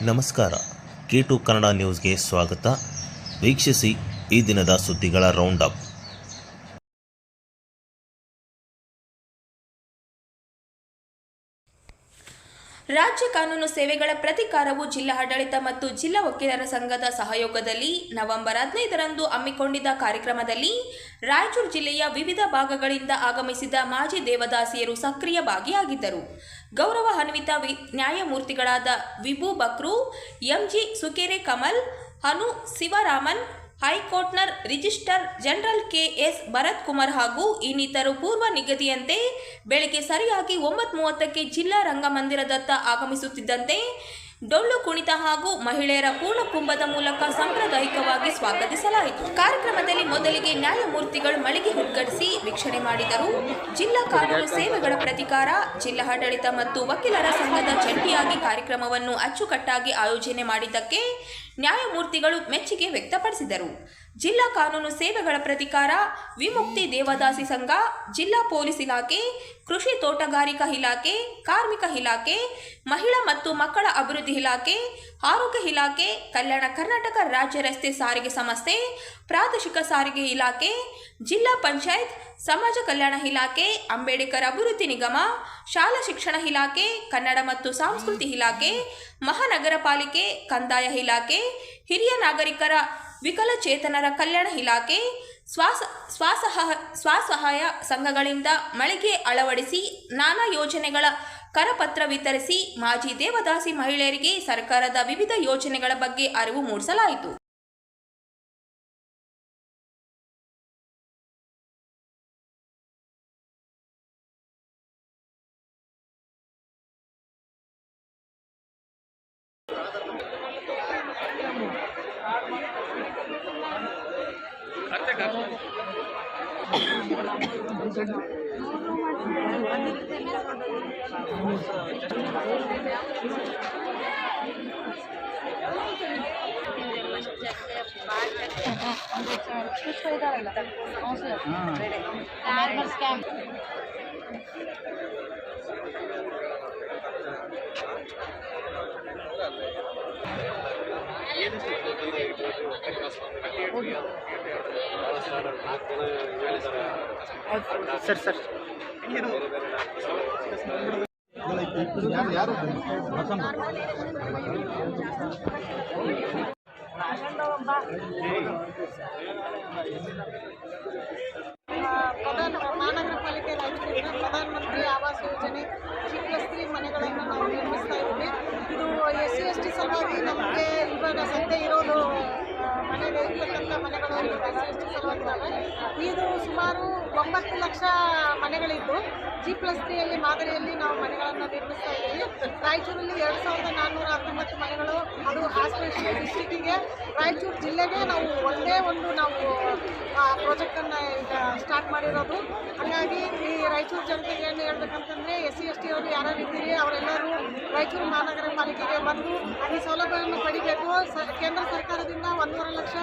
ನಮಸ್ಕಾರ. K2 ಕನ್ನಡ ನ್ಯೂಸ್ಗೆ ಸ್ವಾಗತ. ವೀಕ್ಷಿಸಿ ಈ ದಿನದ ಸುದ್ದಿಗಳ ರೌಂಡ್ ಅಪ್. ರಾಜ್ಯ ಕಾನೂನು ಸೇವೆಗಳ ಪ್ರಾಧಿಕಾರವು ಜಿಲ್ಲಾ ಆಡಳಿತ ಮತ್ತು ಜಿಲ್ಲಾ ವಕೀಲರ ಸಂಘದ ಸಹಯೋಗದಲ್ಲಿ ನವೆಂಬರ್ 15ರಂದು ಹಮ್ಮಿಕೊಂಡಿದ್ದ ಕಾರ್ಯಕ್ರಮದಲ್ಲಿ ರಾಯಚೂರು ಜಿಲ್ಲೆಯ ವಿವಿಧ ಭಾಗಗಳಿಂದ ಆಗಮಿಸಿದ ಮಾಜಿ ದೇವದಾಸಿಯರು ಸಕ್ರಿಯ ಭಾಗಿಯಾಗಿದ್ದರು. ಗೌರವಾನ್ವಿತ ನ್ಯಾಯಮೂರ್ತಿಗಳಾದ ವಿಭು ಬಕ್ರು, ಎಂಜಿ ಸುಕೆರೆ ಕಮಲ್, ಅನು ಶಿವರಾಮನ್, ಹೈಕೋರ್ಟ್ನ registrar general K S. Bharath Kumar ಹಾಗೂ ಇನ್ನಿತರು ಪೂರ್ವ ನಿಗದಿಯಂತೆ ಬೆಳಗ್ಗೆ ಸರಿಯಾಗಿ 9:30ಕ್ಕೆ ಜಿಲ್ಲಾ ರಂಗಮಂದಿರದತ್ತ ಆಗಮಿಸುತ್ತಿದ್ದಂತೆ ಡೊಳ್ಳು ಕುಣಿತ ಹಾಗೂ ಮಹಿಳೆಯರ ಪೂರ್ಣ ಕುಂಭದ ಮೂಲಕ ಸಾಂಪ್ರದಾಯಿಕವಾಗಿ ಸ್ವಾಗತಿಸಲಾಯಿತು. ಕಾರ್ಯಕ್ರಮದಲ್ಲಿ ಮೊದಲಿಗೆ ನ್ಯಾಯಮೂರ್ತಿಗಳು ಮಳಿಗೆ ಉದ್ಘಾಟಿಸಿ ವೀಕ್ಷಣೆ ಮಾಡಿದರು. ಜಿಲ್ಲಾ ಕಾನೂನು ಸೇವೆಗಳ ಪ್ರಾಧಿಕಾರ, ಜಿಲ್ಲಾ ಆಡಳಿತ ಮತ್ತು ವಕೀಲರ ಸಂಘದ ಜಂಟಿಯಾಗಿ ಕಾರ್ಯಕ್ರಮವನ್ನು ಅಚ್ಚುಕಟ್ಟಾಗಿ ಆಯೋಜನೆ ಮಾಡಿದ್ದಕ್ಕೆ ನ್ಯಾಯಮೂರ್ತಿಗಳು ಮೆಚ್ಚುಗೆ ವ್ಯಕ್ತಪಡಿಸಿದರು. ಜಿಲ್ಲಾ ಕಾನೂನು ಸೇವೆಗಳ ಪ್ರಾಧಿಕಾರ, ವಿಮುಕ್ತಿ ದೇವದಾಸಿ ಸಂಘ, ಜಿಲ್ಲಾ ಪೊಲೀಸ್ ಇಲಾಖೆ, ಕೃಷಿ ತೋಟಗಾರಿಕಾ ಇಲಾಖೆ, ಕಾರ್ಮಿಕ ಇಲಾಖೆ, ಮಹಿಳಾ ಮತ್ತು ಮಕ್ಕಳ ಅಭಿವೃದ್ಧಿ ಇಲಾಖೆ, ಆರೋಗ್ಯ ಇಲಾಖೆ, ಕಲ್ಯಾಣ ಕರ್ನಾಟಕ ರಾಜ್ಯ ರಸ್ತೆ ಸಾರಿಗೆ ಸಂಸ್ಥೆ, ಪ್ರಾದೇಶಿಕ ಸಾರಿಗೆ ಇಲಾಖೆ, ಜಿಲ್ಲಾ ಪಂಚಾಯತ್, ಸಮಾಜ ಕಲ್ಯಾಣ ಇಲಾಖೆ, ಅಂಬೇಡ್ಕರ್ ಅಭಿವೃದ್ಧಿ ನಿಗಮ, ಶಾಲಾ ಶಿಕ್ಷಣ ಇಲಾಖೆ, ಕನ್ನಡ ಮತ್ತು ಸಂಸ್ಕೃತಿ ಇಲಾಖೆ, ಮಹಾನಗರ ಪಾಲಿಕೆ, ಕಂದಾಯ ಇಲಾಖೆ, ಹಿರಿಯ ನಾಗರಿಕರ ವಿಕಲಚೇತನರ ಕಲ್ಯಾಣ ಇಲಾಖೆ, ಸ್ವಸಹಾಯ ಸಂಘಗಳಿಂದ ಮಳಿಗೆ ಅಳವಡಿಸಿ ನಾನಾ ಯೋಜನೆಗಳ ಕರಪತ್ರ ವಿತರಿಸಿ ಮಾಜಿ ದೇವದಾಸಿ ಮಹಿಳೆಯರಿಗೆ ಸರ್ಕಾರದ ವಿವಿಧ ಯೋಜನೆಗಳ ಬಗ್ಗೆ ಅರಿವು ಮೂಡಿಸಲಾಯಿತು. ಸರ್ ಮಹಾನಗರ ಪಾಲಿಕೆ ರಾಯಚೂರಿನ ಪ್ರಧಾನಮಂತ್ರಿ ಆವಾಸ್ ಯೋಜನೆ G+3 ಮನೆಗಳನ್ನು ನಾವು ನಿರ್ಮಿಸ್ತಾ ಇದ್ದೀವಿ. ಇದು SC/ST ಸಲುವಾಗಿ ನಮಗೆ ಇವಾಗ ಸದ್ಯ ಇರೋದು ಮನೆಗೆ ಇರ್ತಕ್ಕಂಥ ಮನೆಗಳು SC/ST ಸಲುವಾಗಿ ಇದು ಸುಮಾರು 9 ಲಕ್ಷ ಮನೆಗಳಿದ್ದು G+3 ಮಾದರಿಯಲ್ಲಿ ನಾವು ಮನೆಗಳನ್ನು ನಿರ್ಮಿಸ್ತಾ ಇದ್ದೀವಿ. ರಾಯಚೂರಲ್ಲಿ 2419 ಮನೆಗಳು, ಅದು ಹಾಸನ ಡಿಸ್ಟಿಕ್ಕಿಗೆ, ರಾಯಚೂರು ಜಿಲ್ಲೆಗೆ ನಾವು ಒಂದೇ ಒಂದು ಪ್ರಾಜೆಕ್ಟನ್ನು ಈಗ ಸ್ಟಾರ್ಟ್ ಮಾಡಿರೋದು. ಹಾಗಾಗಿ ಈ ರಾಯಚೂರು ಜನತೆಗೆ ಏನು ಹೇಳ್ಬೇಕಂತಂದರೆ SC/ST ಅವರು ಯಾರು ಇದ್ದೀರಿ ಅವರೆಲ್ಲರೂ ರಾಯಚೂರು ಮಹಾನಗರ ಪಾಲಿಕೆಗೆ ಬಂದು ಈ ಸೌಲಭ್ಯವನ್ನು ಪಡಿಬೇಕು. ಕೇಂದ್ರ ಸರ್ಕಾರದಿಂದ 1.5 ಲಕ್ಷ,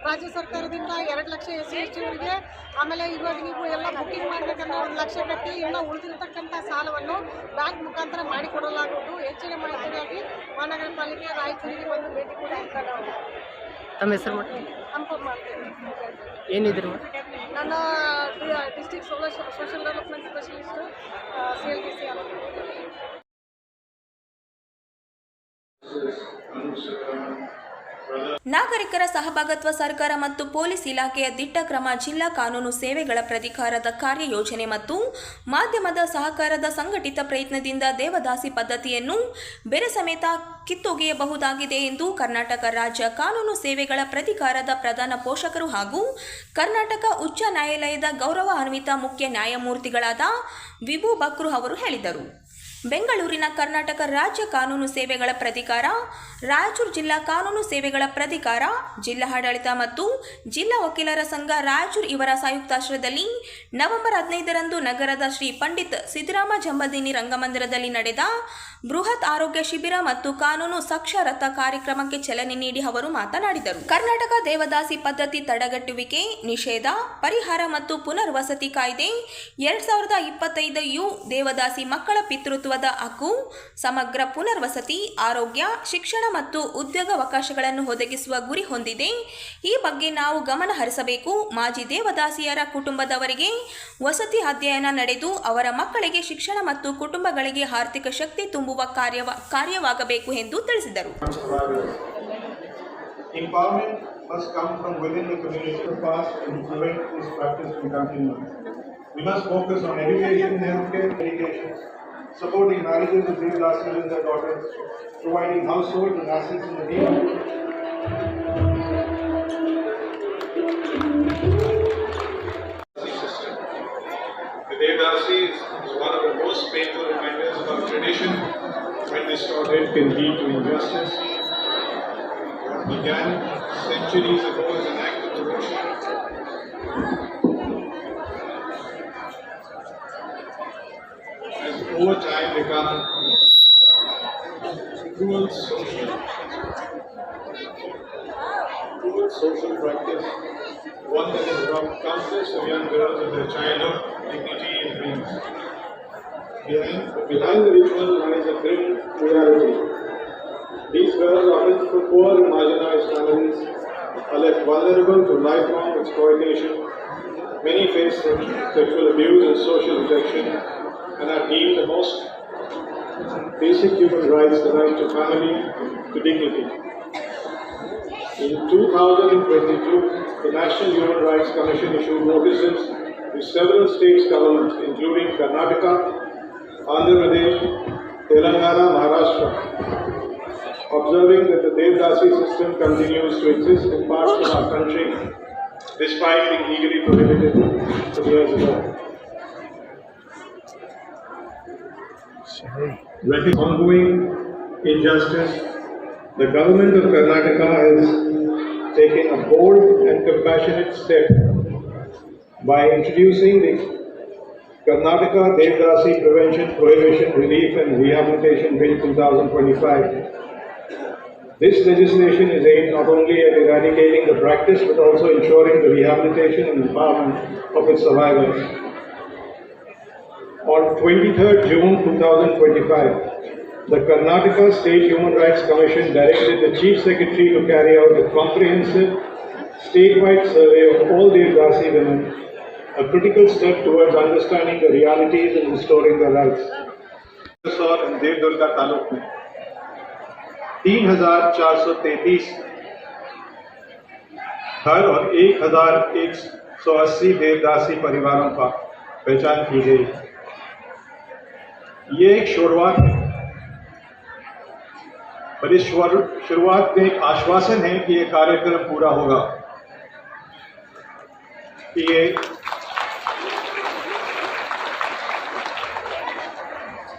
ರಾಜ್ಯ ಸರ್ಕಾರದಿಂದ 2 ಲಕ್ಷ SC/ST ಅವರಿಗೆ. ಆಮೇಲೆ ಇವಾಗ ನೀವು ಎಲ್ಲ ಬುಕ್ಕಿಂಗ್ ಮಾಡಬೇಕಂದ್ರೆ 1 ಲಕ್ಷ ಕಟ್ಟಿ ಇನ್ನು ಉಳಿದಿರತಕ್ಕಂಥ ಸಾಲವನ್ನು ಬ್ಯಾಂಕ್ ಮುಖಾಂತರ ಮಾಡಿಕೊಡಲಾಗುವುದು. ಹೆಚ್ಚಿನ ಮಾಹಿತಿಗಾಗಿ ಮಹಾನಗರ ಪಾಲಿಕೆ ರಾಯಚೂರಿಗೆ ಬಂದು ಭೇಟಿ ಕೂಡ ಇರ್ತಾರೆ. ತಮ್ಮ ಹೆಸರು ಕನ್ಫರ್ಮ್ ಮಾಡ್ತೀನಿ. ಏನಿದ್ರು ನನ್ನ district social development specialist CLDC ಅಂತ. ನಾಗರಿಕರ ಸಹಭಾಗಿತ್ವ ಸರ್ಕಾರ ಮತ್ತು ಪೊಲೀಸ್ ಇಲಾಖೆಯ ದಿಟ್ಟ ಕ್ರಮ, ಜಿಲ್ಲಾ ಕಾನೂನು ಸೇವೆಗಳ ಪ್ರಾಧಿಕಾರದ ಕಾರ್ಯಯೋಜನೆ ಮತ್ತು ಮಾಧ್ಯಮದ ಸಹಕಾರದ ಸಂಘಟಿತ ಪ್ರಯತ್ನದಿಂದ ದೇವದಾಸಿ ಪದ್ಧತಿಯನ್ನು ಬೇರೆ ಸಮೇತ ಕಿತ್ತೊಗೆಯಬಹುದಾಗಿದೆ ಎಂದು ಕರ್ನಾಟಕ ರಾಜ್ಯ ಕಾನೂನು ಸೇವೆಗಳ ಪ್ರಾಧಿಕಾರದ ಪ್ರಧಾನ ಪೋಷಕರು ಹಾಗೂ ಕರ್ನಾಟಕ ಉಚ್ಚ ನ್ಯಾಯಾಲಯದ ಗೌರವಾನ್ವಿತ ಮುಖ್ಯ ನ್ಯಾಯಮೂರ್ತಿಗಳಾದ ವಿಭು ಬಕ್ರು ಅವರು ಹೇಳಿದರು. ಬೆಂಗಳೂರಿನ ಕರ್ನಾಟಕ ರಾಜ್ಯ ಕಾನೂನು ಸೇವೆಗಳ ಪ್ರಾಧಿಕಾರ, ರಾಯಚೂರು ಜಿಲ್ಲಾ ಕಾನೂನು ಸೇವೆಗಳ ಪ್ರಾಧಿಕಾರ, ಜಿಲ್ಲಾ ಆಡಳಿತ ಮತ್ತು ಜಿಲ್ಲಾ ವಕೀಲರ ಸಂಘ ರಾಯಚೂರು ಇವರ ಸಂಯುಕ್ತಾಶ್ರಯದಲ್ಲಿ ನವೆಂಬರ್ 15ರಂದು ನಗರದ ಶ್ರೀ ಪಂಡಿತ್ ಸಿದ್ದರಾಮ ಜಂಬದಿನಿ ರಂಗಮಂದಿರದಲ್ಲಿ ನಡೆದ ಬೃಹತ್ ಆರೋಗ್ಯ ಶಿಬಿರ ಮತ್ತು ಕಾನೂನು ಸಾಕ್ಷರತಾ ಕಾರ್ಯಕ್ರಮಕ್ಕೆ ಚಾಲನೆ ನೀಡಿ ಅವರು ಮಾತನಾಡಿದರು. ಕರ್ನಾಟಕ ದೇವದಾಸಿ ಪದ್ಧತಿ ತಡೆಗಟ್ಟುವಿಕೆ, ನಿಷೇಧ, ಪರಿಹಾರ ಮತ್ತು ಪುನರ್ವಸತಿ ಕಾಯ್ದೆ 2025 ದೇವದಾಸಿ ಮಕ್ಕಳ ಪಿತೃತ್ವ ಪ್ರಜಾಪ್ರಭುತ್ವದ ಹಕ್ಕು, ಸಮಗ್ರ ಪುನರ್ವಸತಿ, ಆರೋಗ್ಯ, ಶಿಕ್ಷಣ ಮತ್ತು ಉದ್ಯೋಗಾವಕಾಶಗಳನ್ನು ಒದಗಿಸುವ ಗುರಿ ಹೊಂದಿದೆ. ಈ ಬಗ್ಗೆ ನಾವು ಗಮನ ಹರಿಸಬೇಕು. ಮಾಜಿ ದೇವದಾಸಿಯರ ಕುಟುಂಬದವರಿಗೆ ವಸತಿ ಅಧ್ಯಯನ ನಡೆದು ಅವರ ಮಕ್ಕಳಿಗೆ ಶಿಕ್ಷಣ ಮತ್ತು ಕುಟುಂಬಗಳಿಗೆ ಆರ್ಥಿಕ ಶಕ್ತಿ ತುಂಬುವ ಕಾರ್ಯವಾಗಬೇಕು ಎಂದು ತಿಳಿಸಿದರು. Empowerment must come from within the community to pass and prevent this practice from continuing. We must focus on education, healthcare, education, supporting marriages of Devdasis and their daughters, providing households and assets in the neighborhood. The Devdasis is one of the most painful reminders of our tradition when distorted can lead to injustice. Began centuries ago as an act of devotion. Has over time become cruel social practice, one that has robbed countless of young girls of their childhood, dignity and dreams. Behind the ritual lies a grim reality. These girls, often from poor and marginalized families, are left vulnerable to lifelong exploitation. Many face sexual abuse and social rejection and are deemed the most basic human rights, the right to family, to dignity. In 2022, the National Human Rights Commission issued notices to several states governments, including Karnataka, Andhra Pradesh, Telangana, Maharashtra, observing that the Devdasi system continues to exist in parts of our country despite being legally prohibited some years ago. With ongoing injustice, the government of Karnataka has taken a bold and compassionate step by introducing the Karnataka Devdasi Prevention, Prohibition, Relief and Rehabilitation Bill 2025. This legislation is aimed not only at eradicating the practice but also ensuring the rehabilitation and empowerment of its survivors. On 23rd June 2025, the Karnataka State Human Rights Commission directed the Chief Secretary to carry out a comprehensive statewide survey of all Devdasi women, a critical step towards understanding the realities and restoring their rights. And Devdurga Taluk में 3,433 घर और 1,180 देवदासी परिवारों का पहचान की गई। ये एक शुरुआत है, पर इस शुरुआत में एक आश्वासन है कि ये कार्यक्रम पूरा होगा, कि ये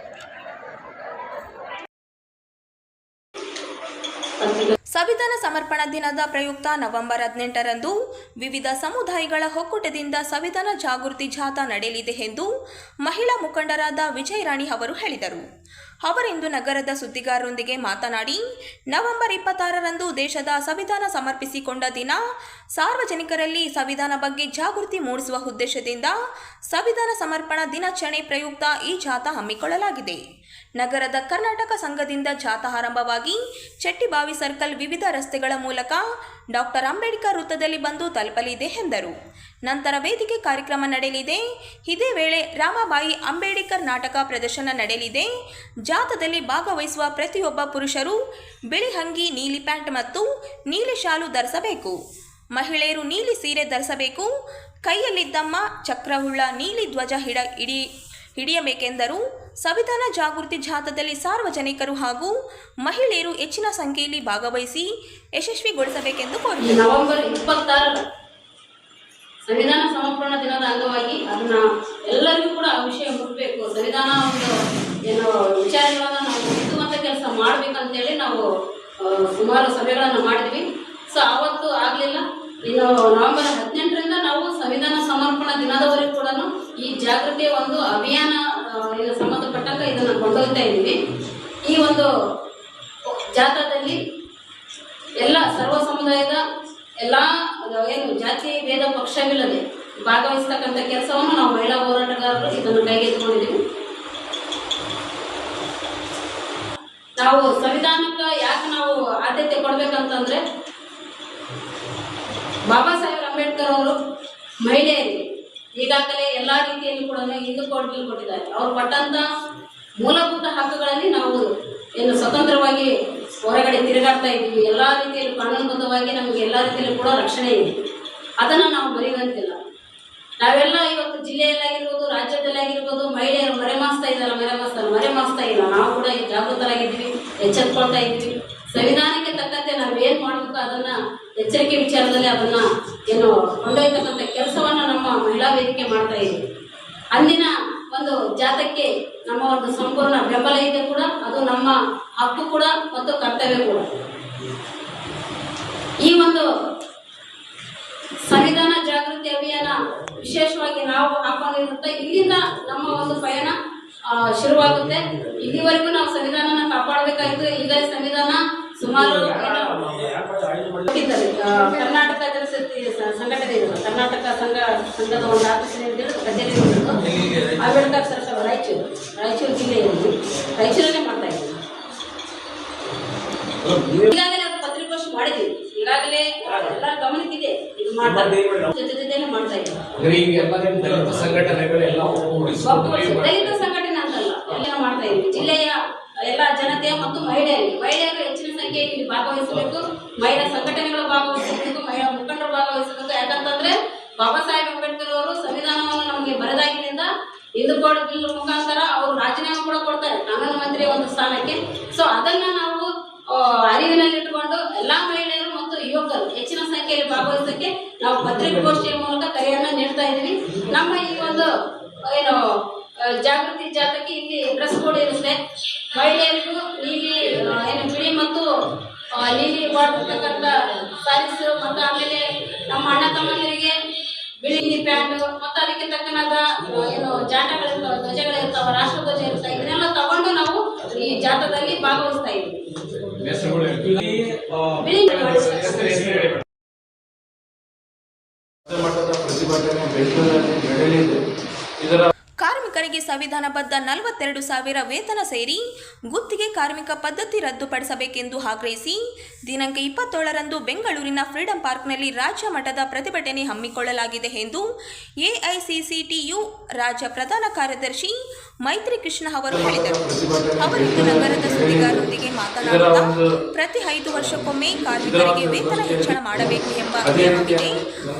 ಸಂವಿಧಾನ ಸಮರ್ಪಣಾ ದಿನದ ಪ್ರಯುಕ್ತ ನವೆಂಬರ್ 18ರಂದು ವಿವಿಧ ಸಮುದಾಯಗಳ ಒಕ್ಕೂಟದಿಂದ ಸಂವಿಧಾನ ಜಾಗೃತಿ ಜಾಥಾ ನಡೆಯಲಿದೆ ಎಂದು ಮಹಿಳಾ ಮುಖಂಡರಾದ ವಿಜಯರಾಣಿ ಅವರು ಹೇಳಿದರು. ಅವರಿಂದು ನಗರದ ಸುದ್ದಿಗಾರರೊಂದಿಗೆ ಮಾತನಾಡಿ, ನವೆಂಬರ್ 26ರಂದು ದೇಶದ ಸಂವಿಧಾನ ಸಮರ್ಪಿಸಿಕೊಂಡ ದಿನ, ಸಾರ್ವಜನಿಕರಲ್ಲಿ ಸಂವಿಧಾನ ಬಗ್ಗೆ ಜಾಗೃತಿ ಮೂಡಿಸುವ ಉದ್ದೇಶದಿಂದ ಸಂವಿಧಾನ ಸಮರ್ಪಣಾ ದಿನಾಚರಣೆ ಪ್ರಯುಕ್ತ ಈ ಜಾಥಾ ಹಮ್ಮಿಕೊಳ್ಳಲಾಗಿದೆ. ನಗರದ ಕರ್ನಾಟಕ ಸಂಘದಿಂದ ಜಾಥಾ ಆರಂಭವಾಗಿ ಚೆಟ್ಟಿಬಾವಿ ಸರ್ಕಲ್ ವಿವಿಧ ರಸ್ತೆಗಳ ಮೂಲಕ ಡಾಕ್ಟರ್ ಅಂಬೇಡ್ಕರ್ ವೃತ್ತದಲ್ಲಿ ಬಂದು ತಲುಪಲಿದೆ ಎಂದರು. ನಂತರ ವೇದಿಕೆ ಕಾರ್ಯಕ್ರಮ ನಡೆಯಲಿದೆ. ಇದೇ ವೇಳೆ ರಾಮಬಾಯಿ ಅಂಬೇಡ್ಕರ್ ನಾಟಕ ಪ್ರದರ್ಶನ ನಡೆಯಲಿದೆ. ಜಾಥಾದಲ್ಲಿ ಭಾಗವಹಿಸುವ ಪ್ರತಿಯೊಬ್ಬ ಪುರುಷರು ಬಿಳಿ ಅಂಗಿ, ನೀಲಿ ಪ್ಯಾಂಟ್ ಮತ್ತು ನೀಲಿ ಶಾಲು ಧರಿಸಬೇಕು. ಮಹಿಳೆಯರು ನೀಲಿ ಸೀರೆ ಧರಿಸಬೇಕು. ಕೈಯಲ್ಲಿದ್ದಮ್ಮ ಚಕ್ರವುಳ್ಳ ನೀಲಿ ಧ್ವಜ ಹಿಡಿಯಬೇಕೆಂದರು. ಸಂವಿಧಾನ ಜಾಗೃತಿ ಜಾಥಾದಲ್ಲಿ ಸಾರ್ವಜನಿಕರು ಹಾಗೂ ಮಹಿಳೆಯರು ಹೆಚ್ಚಿನ ಸಂಖ್ಯೆಯಲ್ಲಿ ಭಾಗವಹಿಸಿ ಯಶಸ್ವಿಗೊಳಿಸಬೇಕೆಂದು ಕೋರಿದರು. ನವೆಂಬರ್ 26 ಸಂವಿಧಾನ ಸಮರ್ಪಣಾ ದಿನದ ಅಂಗವಾಗಿ ಅದನ್ನ ಎಲ್ಲರಿಗೂ ಕೂಡ ಆ ವಿಷಯ ಮುಟ್ಟಬೇಕು. ಸಂವಿಧಾನ ಒಂದು ಏನು ವಿಚಾರಗಳನ್ನ ನಾವು ಮುಟ್ಟುವಂತ ಕೆಲಸ ಮಾಡ್ಬೇಕಂತೇಳಿ ನಾವು ಸುಮಾರು ಸಭೆಗಳನ್ನು ಮಾಡಿದ್ವಿ. ಸೊ ಆವತ್ತು ಆಗಲಿಲ್ಲ. ಇನ್ನು ನವೆಂಬರ್ 18ರಿಂದ ನಾವು ಸಂವಿಧಾನ ಸಮರ್ಪಣಾ ದಿನದವರೆಗೂ ಕೂಡ ಈ ಜಾಗೃತಿಯ ಒಂದು ಅಭಿಯಾನ ಸಂಬಂಧಪಟ್ಟಂಗ ಇದನ್ನು ಕೊಂಡೊಯ್ತಾ ಇದ್ದೀವಿ. ಈ ಒಂದು ಜಾಥಾದಲ್ಲಿ ಎಲ್ಲ ಸರ್ವ ಸಮುದಾಯದ ಎಲ್ಲ ಏನು ಜಾತಿ ಭೇದ ಪಕ್ಷವಿಲ್ಲದೆ ಭಾಗವಹಿಸ್ತಕ್ಕಂಥ ಕೆಲಸವನ್ನು ನಾವು ಮಹಿಳಾ ಹೋರಾಟಗಾರರು ಇದನ್ನು ಕೈಗೆತ್ತಿಕೊಂಡಿದ್ದೀವಿ. ಆದ್ಯತೆ ಕೊಡ್ಬೇಕಂತಂದ್ರೆ ಬಾಬಾ ಸಾಹೇಬ್ ಅಂಬೇಡ್ಕರ್ ಅವರು ಮಹಿಳೆಯರಿಗೆ ಈಗಾಗಲೇ ಎಲ್ಲಾ ರೀತಿಯಲ್ಲಿ ಕೂಡ ಹಿಂದೂ ಕೊಟ್ಟಿದ್ದಾರೆ. ಅವ್ರು ಕೊಟ್ಟಂತ ಮೂಲಭೂತ ಹಕ್ಕುಗಳಲ್ಲಿ ನಾವು ಏನು ಸ್ವತಂತ್ರವಾಗಿ ಹೊರಗಡೆ ತಿರುಗಾಡ್ತಾ ಇದ್ದೀವಿ. ಎಲ್ಲಾ ರೀತಿಯಲ್ಲಿ ಕಾನೂನುಬದ್ಧವಾಗಿ ನಮಗೆ ಎಲ್ಲಾ ರೀತಿಯಲ್ಲೂ ಕೂಡ ರಕ್ಷಣೆ ಇದೆ. ಅದನ್ನ ನಾವು ಮರೆಯುವಂತಿಲ್ಲ. ನಾವೆಲ್ಲ ಇವತ್ತು ಜಿಲ್ಲೆಯಲ್ಲಾಗಿರ್ಬೋದು, ರಾಜ್ಯದಲ್ಲಾಗಿರ್ಬೋದು ಮಹಿಳೆಯರು ಮರೆಮಾಸ್ತಾ ಇಲ್ಲ. ನಾವು ಕೂಡ ಜಾಗೃತರಾಗಿದ್ದೀವಿ, ಎಚ್ಚೆತ್ಕೊಳ್ತಾ ಇದ್ವಿ. ಸಂವಿಧಾನಕ್ಕೆ ತಕ್ಕಂತೆ ನಾವು ಏನ್ ಮಾಡಬೇಕು ಅದನ್ನ ಎಚ್ಚರಿಕೆ ವಿಚಾರದಲ್ಲಿ ಅದನ್ನ ಏನು ಕೊಂಡೊಯ್ತಕ್ಕಂಥ ಕೆಲಸವನ್ನ ನಮ್ಮ ಮಹಿಳಾ ವೇದಿಕೆ ಮಾಡ್ತಾ ಇದ್ದೀವಿ. ಅಂದಿನ ಒಂದು ಜಾತಕ್ಕೆ ನಮ್ಮ ಒಂದು ಸಂಪೂರ್ಣ ಬೆಂಬಲ ಇದೆ ಕೂಡ, ಅದು ನಮ್ಮ ಹಕ್ಕು ಕೂಡ ಮತ್ತು ಕರ್ತವ್ಯ ಕೂಡ. ಈ ಒಂದು ಸಂವಿಧಾನ ಜಾಗೃತಿ ಅಭಿಯಾನ ವಿಶೇಷವಾಗಿ ನಾವು ಹಾಕೊಂಡಿರುತ್ತೆ. ಇಲ್ಲಿಂದ ನಮ್ಮ ಒಂದು ಪಯಣ ಶುರುವಾಗುತ್ತೆ. ಇಲ್ಲಿವರೆಗೂ ನಾವು ಸಂವಿಧಾನನ ಕಾಪಾಡಬೇಕಾಯಿತು. ಈಗ ಸಂವಿಧಾನ ಸುಮಾರು ಕರ್ನಾಟಕ ಜನಶಕ್ತಿ ಸಂಘಟನೆ ಇದೆ, ಕರ್ನಾಟಕ ಸಂಘದ ಒಂದು ಆಫೀಸಿನಿಂದ ಕಚೇರಿ ಅಂಬೇಡ್ಕರ್ ಸರ್ಕಲ್ ರಾಯಚೂರು ಜಿಲ್ಲೆಯಲ್ಲಿ ರಾಯಚೂರಲ್ಲೇ ಮಾಡ್ತಾ ಇದ್ದೀವಿ. ಈಗಾಗಲೇ ಅದು ಪತ್ರಿಕಾಗೋಷ್ಠಿ ಮಾಡಿದ್ದೀವಿ. ಈಗಾಗಲೇ ಎಲ್ಲರ ಗಮನಕ್ಕಿದೆ. ಇದು ಜೊತೆನೇ ಮಾಡ್ತಾ ಇದ್ದೀವಿ. ದಲಿತ ಸಂಘಟನೆ ಅಂತಲ್ಲ, ಎಲ್ಲ ಮಾಡ್ತಾ ಇದ್ದೀವಿ. ಜಿಲ್ಲೆಯ ಎಲ್ಲ ಜನತೆ ಮತ್ತು ಮಹಿಳೆಯರು ಹೆಚ್ಚಿನ ಸಂಖ್ಯೆಯಲ್ಲಿ ಭಾಗವಹಿಸಬೇಕು. ಮಹಿಳಾ ಸಂಘಟನೆಗಳು ಭಾಗವಹಿಸಬೇಕು, ಮಹಿಳಾ ಮುಖಂಡರು ಭಾಗವಹಿಸಬೇಕು. ಯಾಕಂತಂದ್ರೆ ಬಾಬಾ ಸಾಹೇಬ್ ಅಂಬೇಡ್ಕರ್ ಅವರು ಸಂವಿಧಾನವನ್ನು ನಮಗೆ ಬರೆದಾಗಿನಿಂದ ಹಿಂದೂ ಕೋಡ್ ಬಿಲ್ ಮುಖಾಂತರ ಅವರು ರಾಜೀನಾಮೆ ಕೂಡ ಕೊಡ್ತಾರೆ ಕಾನೂನು ಮಂತ್ರಿಯ ಒಂದು ಸ್ಥಾನಕ್ಕೆ. ಸೊ ಅದನ್ನ ನಾವು ಅರಿವಿನಲ್ಲಿಟ್ಟುಕೊಂಡು ಎಲ್ಲಾ ಮಹಿಳೆಯರು ಮತ್ತು ಯುವಕರು ಹೆಚ್ಚಿನ ಸಂಖ್ಯೆಯಲ್ಲಿ ಭಾಗವಹಿಸಕ್ಕೆ ನಾವು ಪತ್ರಿಕಾಗೋಷ್ಠಿಯ ಮೂಲಕ ಕರೆಯನ್ನ ನೀಡ್ತಾ ಇದ್ದೀವಿ. ನಮ್ಮ ಈ ಒಂದು ಏನು ಜಾಗೃತಿ ಜಾಥಾಕ್ಕೆ ಇಲ್ಲಿ ಡ್ರೆಸ್ ಕೋಡ್ ಇರುತ್ತೆ. ಮಹಿಳೆಯರಿಗೂ ನೀಲಿ ಏನು ಬಿಳಿ ಮತ್ತು ನೀಲಿ ಬಾಡ್ತಕ್ಕಂಥ ಸ್ಯಾರೀಸ್ ಮತ್ತು ಆಮೇಲೆ ನಮ್ಮ ಅಣ್ಣ ತಮ್ಮಂದಿರಿಗೆ ಬಿಳಿ ಪ್ಯಾಂಟ್ ಮತ್ತು ಅದಕ್ಕೆ ತಕ್ಕನಾದ ಏನು ಜಾಟಗಳಿರ್ತಾವ, ಧ್ವಜಗಳಿರ್ತಾವ, ರಾಷ್ಟ್ರಧ್ವಜ ಇರ್ತಾವ. ಇದನ್ನೆಲ್ಲ ತಗೊಂಡು ನಾವು ಈ ಜಾಥಾದಲ್ಲಿ ಭಾಗವಹಿಸ್ತಾ ಇದ್ದೀವಿ. ಕಾರ್ಮಿಕರಿಗೆ ಸಂವಿಧಾನಬದ್ಧ 42,000 ವೇತನ ಸೇರಿ ಗುತ್ತಿಗೆ ಕಾರ್ಮಿಕ ಪದ್ಧತಿ ರದ್ದುಪಡಿಸಬೇಕೆಂದು ಆಗ್ರಹಿಸಿ ದಿನಾಂಕ 27ರಂದು ಬೆಂಗಳೂರಿನ ಫ್ರೀಡಂ ಪಾರ್ಕ್ನಲ್ಲಿ ರಾಜ್ಯ ಮಟ್ಟದ ಪ್ರತಿಭಟನೆ ಹಮ್ಮಿಕೊಳ್ಳಲಾಗಿದೆ ಎಂದು ಎಐಸಿಸಿಟಿಯು ರಾಜ್ಯ ಪ್ರಧಾನ ಕಾರ್ಯದರ್ಶಿ ಮೈತ್ರಿ ಕೃಷ್ಣ ಅವರು ಹೇಳಿದರು. ಅವರಿಂದು ನಗರದ ಸುದ್ದಿಗಾರರೊಂದಿಗೆ ಮಾತನಾಡುತ್ತಾ ಪ್ರತಿ 5 ವರ್ಷಕ್ಕೊಮ್ಮೆ ಕಾರ್ಮಿಕರಿಗೆ ವೇತನ ಹೆಚ್ಚಳ ಮಾಡಬೇಕು ಎಂಬ ನಿಯಮವಿದೆ.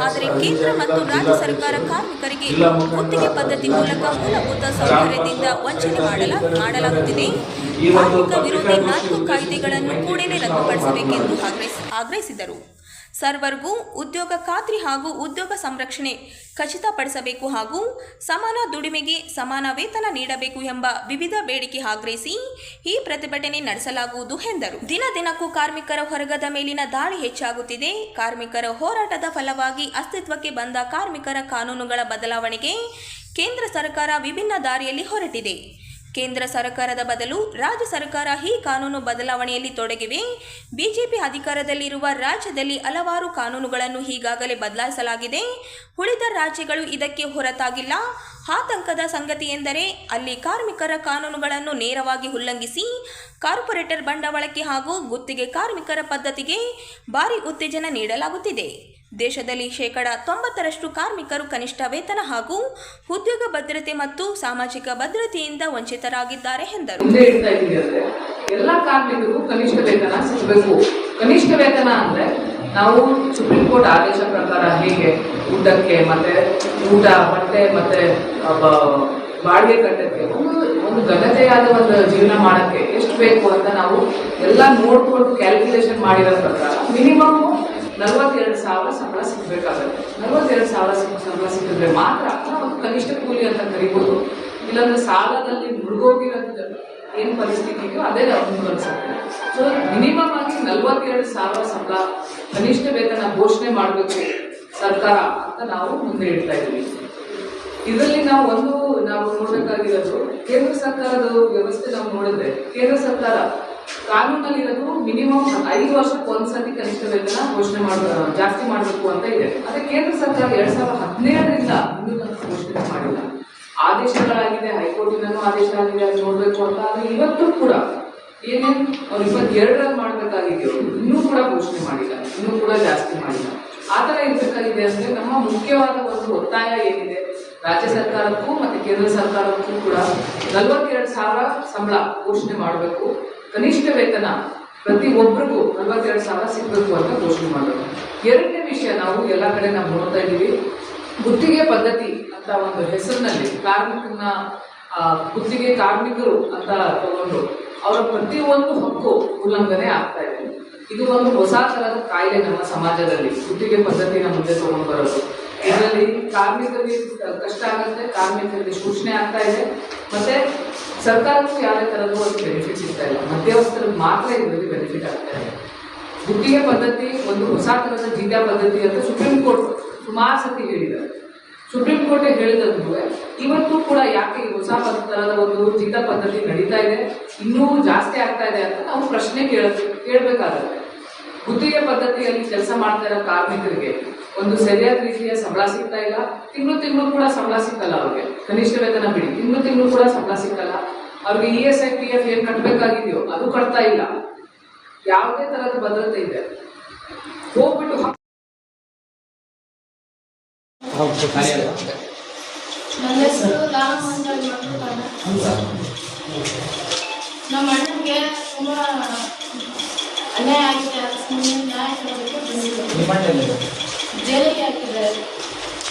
ಆದರೆ ಕೇಂದ್ರ ಮತ್ತು ರಾಜ್ಯ ಸರ್ಕಾರ ಕಾರ್ಮಿಕರಿಗೆ ಗುತ್ತಿಗೆ ಪದ್ಧತಿ ಮೂಲಕ ಮೂಲಭೂತ ಸೌಕರ್ಯದಿಂದ ವಂಚನೆ ಮಾಡಲಾಗುತ್ತಿದೆ. ಕಾರ್ಮಿಕ ವಿರೋಧಿ 4 ಕಾಯ್ದೆಗಳನ್ನು ಕೂಡಲೇ ರದ್ದುಪಡಿಸಬೇಕೆಂದು ಆಗ್ರಹಿಸಿದರು. ಸರ್ವರ್ಗೂ ಉದ್ಯೋಗ ಖಾತ್ರಿ ಹಾಗೂ ಉದ್ಯೋಗ ಸಂರಕ್ಷಣೆ ಖಚಿತಪಡಿಸಬೇಕು ಹಾಗೂ ಸಮಾನ ದುಡಿಮೆಗೆ ಸಮಾನ ವೇತನ ನೀಡಬೇಕು ಎಂಬ ವಿವಿಧ ಬೇಡಿಕೆ ಆಗ್ರಹಿಸಿ ಈ ಪ್ರತಿಭಟನೆ ನಡೆಸಲಾಗುವುದು ಎಂದರು. ದಿನದಿನಕ್ಕೂ ಕಾರ್ಮಿಕರ ವರ್ಗದ ಮೇಲಿನ ದಾಳಿ ಹೆಚ್ಚಾಗುತ್ತಿದೆ. ಕಾರ್ಮಿಕರ ಹೋರಾಟದ ಫಲವಾಗಿ ಅಸ್ತಿತ್ವಕ್ಕೆ ಬಂದ ಕಾರ್ಮಿಕರ ಕಾನೂನುಗಳ ಬದಲಾವಣೆಗೆ ಕೇಂದ್ರ ಸರ್ಕಾರ ವಿಭಿನ್ನ ದಾರಿಯಲ್ಲಿ ಹೊರಟಿದೆ. ಕೇಂದ್ರ ಸರ್ಕಾರದ ಬದಲು ರಾಜ್ಯ ಸರ್ಕಾರ ಈ ಕಾನೂನು ಬದಲಾವಣೆಯಲ್ಲಿ ತೊಡಗಿವೆ. ಬಿಜೆಪಿ ಅಧಿಕಾರದಲ್ಲಿರುವ ರಾಜ್ಯದಲ್ಲಿ ಹಲವಾರು ಕಾನೂನುಗಳನ್ನು ಈಗಾಗಲೇ ಬದಲಾಯಿಸಲಾಗಿದೆ. ಉಳಿದ ರಾಜ್ಯಗಳು ಇದಕ್ಕೆ ಹೊರತಾಗಿಲ್ಲ. ಆತಂಕದ ಸಂಗತಿ ಎಂದರೆ ಅಲ್ಲಿ ಕಾರ್ಮಿಕರ ಕಾನೂನುಗಳನ್ನು ನೇರವಾಗಿ ಉಲ್ಲಂಘಿಸಿ ಕಾರ್ಪೊರೇಟರ್ ಬಂಡವಾಳಕ್ಕೆ ಹಾಗೂ ಗುತ್ತಿಗೆ ಕಾರ್ಮಿಕರ ಪದ್ಧತಿಗೆ ಭಾರಿ ಉತ್ತೇಜನ ನೀಡಲಾಗುತ್ತಿದೆ. ದೇಶದಲ್ಲಿ 90% ಕಾರ್ಮಿಕರು ಕನಿಷ್ಠ ವೇತನ ಹಾಗೂ ಉದ್ಯೋಗ ಭದ್ರತೆ ಮತ್ತು ಸಾಮಾಜಿಕ ಭದ್ರತೆಯಿಂದ ವಂಚಿತರಾಗಿದ್ದಾರೆ ಎಂದರು. ಎಲ್ಲ ಕಾರ್ಮಿಕರಿಗೂ ಕನಿಷ್ಠ ವೇತನ ಸಿಗಬೇಕು. ಕನಿಷ್ಠ ವೇತನ ಅಂದ್ರೆ ನಾವು ಸುಪ್ರೀಂ ಕೋರ್ಟ್ ಆದೇಶ ಪ್ರಕಾರ ಹೇಗೆ ಊಟಕ್ಕೆ ಮತ್ತೆ ಊಟ ಬಟ್ಟೆ ಮತ್ತೆ ಬಾಡಿಗೆ ಕಟ್ಟಕ್ಕೆ ಒಂದು ಘನತೆಯಾದ ಒಂದು ಜೀವನ ಮಾಡಕ್ಕೆ ಎಷ್ಟು ಬೇಕು ಅಂತ ನಾವು ಎಲ್ಲ ನೋಡ್ಕೊಂಡು ಕ್ಯಾಲ್ಕುಲೇಷನ್ ಮಾಡಿರೋ ಪ್ರಕಾರ ಮಿನಿಮಮ್ 42,000 ಸಂಬಳ ಸಿಗಬೇಕಾಗುತ್ತೆ. 42,000 ಸಂಬಳ ಸಿಕ್ಕಿದ್ರೆ ಮಾತ್ರ ಒಂದು ಕನಿಷ್ಠ ಕೂಲಿ ಅಂತ ಕರಿಬೋದು. ಇಲ್ಲಾಂದ್ರೆ ಸಾಲದಲ್ಲಿ ಮುಳುಗೋಗಿರೋದು ಏನು ಪರಿಸ್ಥಿತಿ ಇದೆಯೋ ಅದೇ ಅನುಭವಿಸುತ್ತೆ. ಸೊ ಮಿನಿಮಮ್ ಆಗಿ 42,000 ಸಂಬಳ ಕನಿಷ್ಠ ವೇತನ ಘೋಷಣೆ ಮಾಡಬೇಕು ಸರ್ಕಾರ ಅಂತ ನಾವು ಮುಂದೆ ಇಡ್ತಾ ಇದ್ದೀವಿ. ಇದರಲ್ಲಿ ನಾವು ನೋಡಬೇಕಾಗಿರೋದು ಕೇಂದ್ರ ಸರ್ಕಾರದ ವ್ಯವಸ್ಥೆ ನಾವು ನೋಡಿದ್ರೆ ಕೇಂದ್ರ ಸರ್ಕಾರ ಕಾನೂನಲ್ಲಿರೋದು ಮಿನಿಮಮ್ 5 ವರ್ಷಕ್ಕೆ ಒಂದ್ಸತಿ ಕನಿಷ್ಠ ವೇತನ ಘೋಷಣೆ ಜಾಸ್ತಿ ಮಾಡಬೇಕು ಅಂತ ಇದೆ. ಅದೇ ಕೇಂದ್ರ ಸರ್ಕಾರ 2017ರಿಂದ ಇನ್ನೂ ಘೋಷಣೆ ಮಾಡಿಲ್ಲ. ಆದೇಶಗಳಾಗಿದೆ, ಹೈಕೋರ್ಟಿನೂ ಆದೇಶ ಆಗಿದೆ, ಅದು ನೋಡ್ಬೇಕು ಅಂತ. ಆದರೆ ಇವತ್ತು ಕೂಡ ಏನೇನು ಅವ್ರು 22ರಲ್ಲಿ ಮಾಡಬೇಕಾಗಿದೆಯೋ ಇನ್ನೂ ಕೂಡ ಘೋಷಣೆ ಮಾಡಿಲ್ಲ, ಇನ್ನೂ ಕೂಡ ಜಾಸ್ತಿ ಮಾಡಿಲ್ಲ. ಆ ಥರ ಇರಬೇಕಾಗಿದೆ ಅಂದರೆ ನಮ್ಮ ಮುಖ್ಯವಾದ ಒಂದು ಒತ್ತಾಯ ಏನಿದೆ, ರಾಜ್ಯ ಸರ್ಕಾರಕ್ಕೂ ಮತ್ತು ಕೇಂದ್ರ ಸರ್ಕಾರಕ್ಕೂ ಕೂಡ 42,000 ಸಂಬಳ ಘೋಷಣೆ ಮಾಡಬೇಕು. ಕನಿಷ್ಠ ವೇತನ ಪ್ರತಿ ಒಬ್ಬರಿಗೂ 42,000 ಸಿಗಬೇಕು ಅಂತ ಘೋಷಣೆ ಮಾಡಬೇಕು. ಎರಡನೇ ವಿಷಯ, ನಾವು ಎಲ್ಲ ಕಡೆ ನಾವು ನೋಡ್ತಾ ಇದ್ದೀವಿ, ಗುತ್ತಿಗೆ ಪದ್ಧತಿ ಅಂತ ಒಂದು ಹೆಸರಿನಲ್ಲಿ ಗುತ್ತಿಗೆ ಕಾರ್ಮಿಕರು ಅಂತ ತಗೊಂಡು ಅವರ ಪ್ರತಿಯೊಂದು ಹಕ್ಕು ಉಲ್ಲಂಘನೆ ಆಗ್ತಾ ಇದೆ. ಇದು ಒಂದು ಹೊಸ ತರಹದ ಕಾಯಿಲೆ ನಮ್ಮ ಸಮಾಜದಲ್ಲಿ, ಗುತ್ತಿಗೆ ಪದ್ಧತಿನ ಮುಂದೆ ತಗೊಂಡು ಬರೋದು. ಇದರಲ್ಲಿ ಕಾರ್ಮಿಕರಿಗೆ ಕಷ್ಟ ಆಗುತ್ತೆ, ಕಾರ್ಮಿಕರಿಗೆ ಶೋಷಣೆ ಆಗ್ತಾ ಇದೆ, ಮತ್ತೆ ಸರ್ಕಾರಕ್ಕೂ ಯಾವುದೇ ತರದ್ದು ಒಂದು ಬೆನಿಫಿಟ್ ಸಿಗ್ತಾ ಇಲ್ಲ. ಮಧ್ಯವಸ್ಥರಿಗೆ ಮಾತ್ರ ಇದರಲ್ಲಿ ಬೆನಿಫಿಟ್ ಆಗ್ತಾ ಇದೆ. ಗುತ್ತಿಗೆ ಪದ್ಧತಿ ಒಂದು ಹೊಸ ತರಹದ ಜೀತ ಪದ್ಧತಿ ಅಂತ ಸುಪ್ರೀಂ ಕೋರ್ಟ್ ಸುಮಾರು ಸತಿ ಹೇಳಿದ್ದಾರೆ. ಸುಪ್ರೀಂ ಕೋರ್ಟ್ ಹೇಳಿದಂತೂ ಇವತ್ತು ಕೂಡ ಯಾಕೆ ಈ ಹೊಸ ತರಹದ ಒಂದು ಜೀತ ಪದ್ಧತಿ ನಡೀತಾ ಇದೆ, ಇನ್ನೂ ಜಾಸ್ತಿ ಆಗ್ತಾ ಇದೆ ಅಂತ ನಾವು ಪ್ರಶ್ನೆ ಕೇಳಬೇಕಾಗುತ್ತೆ. ಗುತ್ತಿಗೆ ಪದ್ಧತಿಯಲ್ಲಿ ಕೆಲಸ ಮಾಡ್ತಾ ಇರೋ ಕಾರ್ಮಿಕರಿಗೆ ಒಂದು ಸರಿಯಾದ ರೀತಿಯ ಸಂಬಳ ಸಿಗ್ತಾ ಇಲ್ಲ, ತಿಂಗಳು ಕೂಡ ಸಂಬಳ ಸಿಕ್ಕಲ್ಲ ಅವ್ರಿಗೆ, ಕನಿಷ್ಠ ವೇತನ ಬಿಡಿ, ತಿಂಗಳು ಕೂಡ ಸಂಬಳ ಸಿಕ್ಕಲ್ಲ ಅವ್ರಿಗೆ. ESI PF ಏನ್ ಕಟ್ಟಬೇಕಾಗಿದೆಯೋ ಅದು ಕಟ್ತಾ ಇಲ್ಲ, ಯಾವುದೇ ತರಹದ ಭದ್ರತೆ ಇದೆ. ಹೋಗ್ಬಿಟ್ಟು ನನ್ನ ಹೆಸರು ದಾನಮಂಜಲ್ ನಮ್ಮ ಅಣ್ಣನಿಗೆ ತುಂಬ ಅನ್ಯಾಯ ಆಗಿದೆ, ನ್ಯಾಯ ಕೊಡಬೇಕು ಬಂದಿದ್ದೆ. ಜೈಲಿಗೆ ಹಾಕಿದ್ದಾರೆ,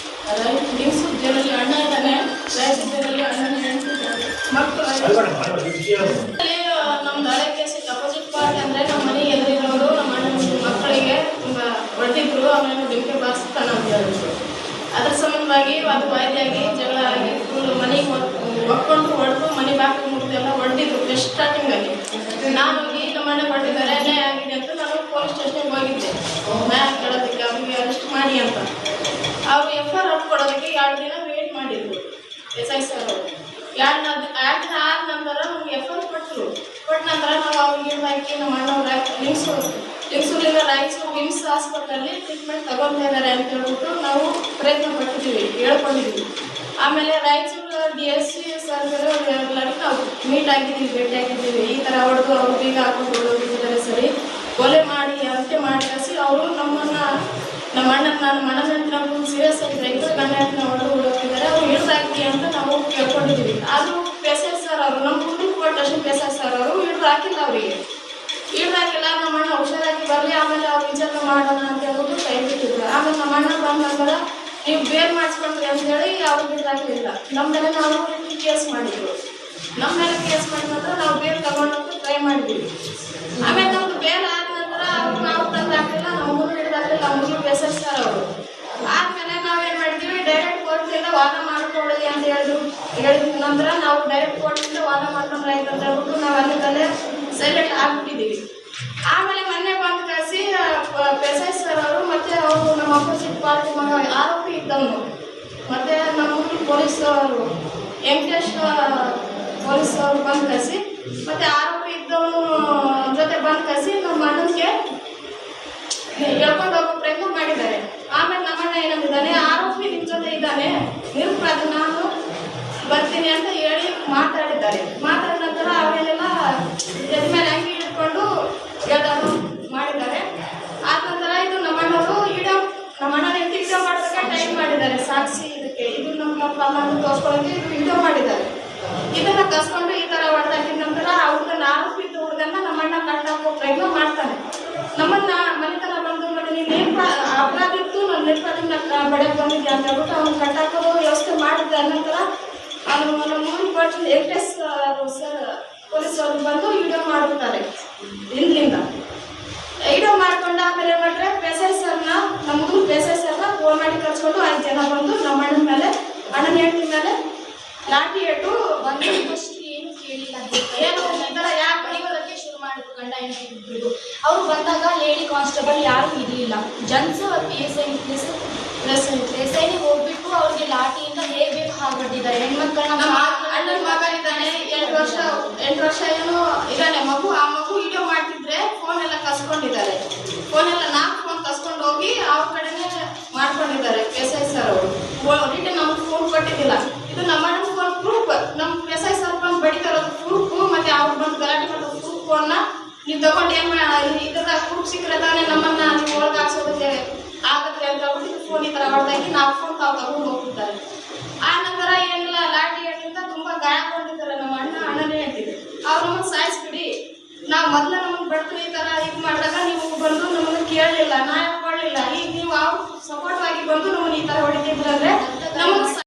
ನಿಮ್ಸು ಜೈಲಲ್ಲಿ ಅಣ್ಣ ಇದ್ದಾನೆ, ರಾಯಚೂರಲ್ಲಿ ಅಣ್ಣನ ಹೆಂಡ್ತಿದ್ದಾರೆ, ಮಕ್ಕಳು. ನಮ್ದು ಹಳೆ ಕೇಸಿಗೆ ಅಪೋಸಿಟ್ ಪಾರ್ಟಿ ಅಂದರೆ ನಮ್ಮ ಮನೆ ಎದುರಿರೋರು ನಮ್ಮ ಅಣ್ಣನ ಮಕ್ಕಳಿಗೆ ತುಂಬ ಹೊಡೆದಿದ್ರು, ಆಮೇಲೆ ಬೆಂಕಿ ಬಾರಿಸ್ತಾನೆ ಅಂತ ಹೇಳಿದ್ರು. ಅದ್ರ ಸಂಬಂಧವಾಗಿ ಅದು ವಾಯ್ದೆಯಾಗಿ ಜಗಳ ಆಗಿ ಫುಲ್ ಮನೆಗೆ ಒಕ್ಕೊಂಡು ಹೊಡೆದು ಮನೆ ಬಾಕಿ ಮುಗಿದೆಲ್ಲ ಹೊಡೆದಿದ್ರು ಫ್ರೆಶ್ ಸ್ಟಾರ್ಟಿಂಗ್ ಆಗಿ. ನಾನು ಹೋಗಿ ನಮ್ಮ ಅಣ್ಣ ಹೊಡೆದಿದ್ದಾರೆ, ಅನ್ಯಾಯ ಆಗಿದೆ ಅಂತ ನಾನು ಪೊಲೀಸ್ ಸ್ಟೇಷನ್ಗೆ ಹೋಗಿದ್ದೆ ನ್ಯಾಯ ಕೇಳೋದಕ್ಕೆ, ಅವ್ರಿಗೆ ಅರೆಸ್ಟ್ ಮಾಡಿ ಅಂತ. ಅವರು FIR ಕೊಡೋದಕ್ಕೆ 2 ದಿನ ವೇಟ್ ಮಾಡಿದ್ರು SI ಸರ್ ಅವರು. 2 ದಿನ ಆದ ನಂತರ ನಮ್ಗೆ FIR ಕೊಟ್ಟರು. ಕೊಟ್ಟ ನಂತರ ನಾವು ಅವ್ರಿಗೆ ಹಾಕಿ ನಮ್ಮ ಅಣ್ಣವ್ರ ಲಿಂಗ್ಸೂರಿನ ರಾಯಚೂರು ವಿಮ್ಸ್ ಹಾಸ್ಪಿಟಲಲ್ಲಿ ಟ್ರೀಟ್ಮೆಂಟ್ ತಗೊಳ್ತಾ ಇದ್ದಾರೆ ಅಂತ ಹೇಳ್ಬಿಟ್ಟು ನಾವು ಪ್ರಯತ್ನ ಪಟ್ಟಿದ್ದೀವಿ, ಹೇಳ್ಕೊಂಡಿದ್ದೀವಿ. ಆಮೇಲೆ ರಾಯಚೂರು DSC ಸರ್ಗಳು ಎಲ್ಲರೂ ನಾವು ಮೀಟ್ ಆಗಿದ್ದೀವಿ, ಭೇಟಿ ಆಗಿದ್ದೀವಿ. ಈ ಥರ ಹೊಡೆದು ಅವರು ಬೀಗ ಹಾಕೊಂಡು ಹೋಗಿದ್ದಾರೆ, ಸರಿ ಕೊಲೆ ಮಾಡಿ ಅಂತ್ಯ ಮಾಡಿ ಕಳಿಸಿ ಅವರು ನಮ್ಮ ಅಣ್ಣನ ನಾವು ಸೀರಿಯಸ್ ಆಗಿ ರೈತರು ಗಣ್ಯನ ಹೊಡೆದಿದ್ದಾರೆ, ಅವ್ರು ಹಿಡಿದಾಕಿ ಅಂತ ನಾವು ಕೇಳ್ಕೊಂಡಿದ್ದೀವಿ. ಅದು PSI ಸರ್ ಅವರು ನಮ್ಮ ಹುಡುಗ ಕೊಟ್ಟಷ್ಟು PSI ಸರ್ ಅವರು ಹಿಡಿದಾಕಿಲ್ಲ, ಅವರಿಗೆ ಹಿಡಿದಾಕಿಲ್ಲ. ನಮ್ಮ ಅಣ್ಣ ಹುಷಾರಾಗಿ ಬರಲಿ, ಆಮೇಲೆ ಅವ್ರು ವಿಚಾರ ಮಾಡೋಣ ಅಂತ ಹೇಳ್ಬಿಟ್ಟು ಕೈ ಬಿಟ್ಟಿದ್ರು. ಆಮೇಲೆ ನಮ್ಮ ಅಣ್ಣ ಬಂದ ನಂತರ ನೀವು ಬೇರ್ ಮಾಡಿಸ್ಕೊಂಡ್ರಿ ಅಂತೇಳಿ ಅವ್ರು ಹಿಡಿದಾಕಲಿಲ್ಲ. ನಮ್ಮ ಮೇಲೆ ನಾವು ಕೇಸ್ ಮಾಡಿದ್ರು. ನಮ್ಮ ಮೇಲೆ ಕೇಸ್ ಮಾಡಿದ ನಂತರ ನಾವು ಬೇರೆ ತಗೊಂಡಂತ ಟ್ರೈ ಮಾಡಿದ್ವಿ. ಆಮೇಲೆ ನಮ್ದು ಬೇರೆ ಆದ ನಂತರ ಅವ್ರು ನಾವು ತಂದಾಕಲಿಲ್ಲ, ನಮಗೂ ಹಿಡಿದಾಕಲಿಲ್ಲ, ನಮಗೂ PSI ಸರ್ ಅವರು. ಆದ್ಮೇಲೆ ನಾವೇನು ಮಾಡಿದ್ವಿ, ಡೈರೆಕ್ಟ್ ಕೋರ್ಟಿಂದ ವಾದ ಮಾಡ್ಕೊಳ್ಳಿ ಅಂತ ಹೇಳಿದ ನಂತರ ನಾವು ಡೈರೆಕ್ಟ್ ಕೋರ್ಟಿಂದ ವಾದ ಮಾಡ್ಕೊಂಡ್ರೆ ಆಯ್ತು ಅಂತ ಹೇಳ್ಬಿಟ್ಟು ನಾವು ಅಲ್ಲಿಂದಲೇ ಸೈಲೆಂಟ್ ಆಗ್ಬಿಟ್ಟಿದ್ದೀವಿ. ಆಮೇಲೆ ಮೊನ್ನೆ ಬಂದು ಕಳಿಸಿ PSI ಸರ್ ಅವರು ಮತ್ತೆ ಅವರು ನಮ್ಮ ಅಪೋಸಿಟ್ ಪಾರ್ಟಿ ಆರೋಪಿ ಇದ್ದವನು ಮತ್ತೆ ನಮ್ಮ ಪೊಲೀಸ್ ಅವರು ವೆಂಕಟೇಶ್ ಪೊಲೀಸ್ ಅವರು ಬಂದು ಕಳಿಸಿ ಮತ್ತೆ ಆರೋಪಿ ಇದ್ದವನು ಜೊತೆ ಬಂದು ಕಳಿಸಿ ನಮ್ಮ ಅಣ್ಣನಿಗೆ ಹೇಳ್ಕೊಂಡು ಹೋಗೋ ಪ್ರಯತ್ನ ಮಾಡಿದ್ದಾರೆ. ಆಮೇಲೆ ನಮ್ಮಣ್ಣ ಏನಂದಿದ್ದಾನೆ, ಆರೋಪಿ ನಿಮ್ಮ ಜೊತೆ ಇದ್ದಾನೆ, ನಿರುಪರಾಧ ನಾನು ಬರ್ತೀನಿ ಅಂತ ಹೇಳಿ ಮಾತಾಡಿದ್ದಾರೆ. ಮಾತಾಡಿದ ನಂತರ ಅವೆಲ್ಲ ಎದ ಮೇಲೆ ಅಂಗಿ ಹಿಡ್ಕೊಂಡು ಎಲ್ಲರೂ ಮಾಡಿದ್ದಾರೆ. ಆದ ನಂತರ ಇದು ನಮ್ಮಣ್ಣವರು ನಮ್ಮಣ್ಣ ವಿಡಿಯೋ ಮಾಡೋದಕ್ಕೆ ಟೈಮ್ ಮಾಡಿದ್ದಾರೆ, ಸಾಕ್ಷಿ ಇದಕ್ಕೆ ಇದು ನಮ್ಮ ಅಮ್ಮನ ತೋರಿಸ್ಕೊಳ್ಳೋಕೆ ಇದು ವಿಡಿಯೋ ಮಾಡಿದ್ದಾರೆ. ಇದನ್ನು ಕಸ್ಕೊಂಡು ಈ ಥರ ಹೊಡೆದಾಕಿದ ನಂತರ ಹುಡುಗನ ಆರೋಪಿ ಇದ್ದ ಹುಡುಗನ್ನ ನಮ್ಮಣ್ಣ ಕಟ್ಟಾಕೋ ಪ್ರಯತ್ನ ಮಾಡ್ತಾನೆ. ನಮ್ಮನ್ನ ಮನೆತನ ಬಂದು ನೀನು ಅಪರಾಧ ಇತ್ತು, ನನ್ನ ನಿರ್ಪಾದಿಂದ ಬಡಕ್ಕೆ ಬಂದಿದ್ದೆ ಅಂತ ಹೇಳ್ಬಿಟ್ಟು ಅವ್ನು ಕಟ್ಟಾಕೋದು ವ್ಯವಸ್ಥೆ ಮಾಡಿದ್ದ ನಂತರ ಅದು ನಮ್ಮ ವೆಂಕಟೇಶ್ ಸರ್ ಪೊಲೀಸ್ ಅವರು ಬಂದು ವಿಡಿಯೋ ಮಾಡುತ್ತಾರೆ ಹಿಂದಿಂದ. ವಿಡಿಯೋ ಮಾಡ್ಕೊಂಡು ಆಮೇಲೆ ಏನು ಮಾಡ್ರೆ PSI ಸರ್ನ ನಮಗೂ PSI ಸರ್ನ ಫೋನ್ ಮಾಡಿ ಕಳ್ಸ್ಕೊಂಡು 5 ಜನ ಬಂದು ನಮ್ಮ ಅಣ್ಣನ ಮೇಲೆ ಅಣ್ಣನ ಹೆಂಡತಿ ಮೇಲೆ ಲಾಠಿ ಇಟ್ಟು ಬಂದು ಏನು ಕೇಳಿಲ್ಲ, ಏನು ಈ ಥರ ಯಾಕೆ ಬಡಿಯೋದಕ್ಕೆ ಶುರು ಮಾಡಿದ್ರು ಗಂಡ ಹೆಂಡತಿ. ಅವ್ರು ಬಂದಾಗ ಲೇಡಿ ಕಾನ್ಸ್ಟೇಬಲ್ ಯಾರೂ ಇರಲಿಲ್ಲ, ಜನ್ಸ್ PSI ಹೋಗ್ಬಿಟ್ಟು ಅವ್ರಿಗೆ ಲಾಠಿಯಿಂದ ಹೇಗೆ ಬೇಕು ಹಾಕ್ಬಿಟ್ಟಿದ್ದಾರೆ. ಹೆಣ್ಮಕ್ಳನ್ನ ಅಣ್ಣನ ಮಗ ಇದ್ದಾನೆ, 8 ವರ್ಷ ಏನೋ ಇದ್ದಾನೆ ಮಗು. ಆ ಮಗು ವಿಡಿಯೋ ಮಾಡ್ತಿದ್ರೆ ಫೋನ್ ಎಲ್ಲ ಕಸ್ಕೊಂಡಿದ್ದಾರೆ. ಫೋನ್ ಎಲ್ಲ 4 ಫೋನ್ ಕಸ್ಕೊಂಡು ಹೋಗಿ ಅವ್ರ ಕಡೆನೇ ಮಾಡ್ಕೊಂಡಿದ್ದಾರೆ PSI ಸರ್ ಅವರು. ರಿಟರ್ನ್ ನಮ್ಗೆ ಫೋನ್ ಕೊಟ್ಟಿದ್ದಿಲ್ಲ. ಇದು ನಮ್ಮ ಫೋನ್ ಪ್ರೂಫ್, ನಮ್ಮ PSI ಸರ್ ಬಂದು ಬಡಿತಾರೋದು ಪ್ರೂಫ್, ಮತ್ತೆ ಅವ್ರು ಬಂದು ಗಲಾಟೆ ಮಾಡೋದು ಪ್ರೂಫ್ ಫೋನ್ನ ಇದು ತಗೊಂಡು ಏನು ಇದ್ರದಾಗ ಪ್ರೂಫ್ ಸಿಕ್ಕರೆ ತಾನೇ ನಮ್ಮನ್ನ ನೀವು ಒಳಗೆ ಹಾಕ್ಸೋದಕ್ಕೆ ಆಗತ್ತೆ ಅಂತ ಹೇಳ್ಬಿಟ್ಟು ಫೋನ್ ಈ ಥರ ಹೊಡೆದಾಗಿ ನಾವು ಫೋನ್ ತಗೊಂಡು ಹೋಗ್ಬಿಡ್ತಾರೆ. ಆ ನಂತರ ಏನಿಲ್ಲ ಲಾಠಿ ಏನಿಂದ ತುಂಬ ಗಾಯಗೊಂಡಿದ್ದಾರೆ ನಮ್ಮ ಅಣ್ಣನೇ ಹೇಳ್ತಿದ್ರು. ಅವ್ರು ನಮ್ಮನ್ನು ಸಾಯಿಸ್ಬಿಡಿ, ನಾವು ಮೊದಲೇ ನಮ್ಮನ್ನು ಬಡ್ತಾರೆ ಈ ಥರ ಇದು ಮಾಡಿದಾಗ ನೀವು ಬಂದು ನಮ್ಮನ್ನು ಕೇಳಲಿಲ್ಲ, ನ್ಯಾಯ ಕೊಡಲಿಲ್ಲ, ಈಗ ನೀವು ಅವ್ರು ಸಪೋರ್ಟ್ ಆಗಿ ಬಂದು ನಮ್ಮನ್ನು ಈ ಥರ ಹೊಡಿತಿದ್ರಂದ್ರೆ ನಮ್ಮನ್ನು